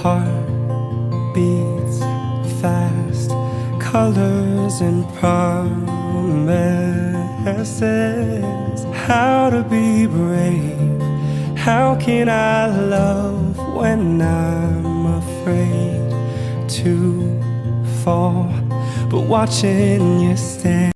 heart beats fast, colors and promises. How to be brave, how can I love when I'm afraid to fall? But watching you stand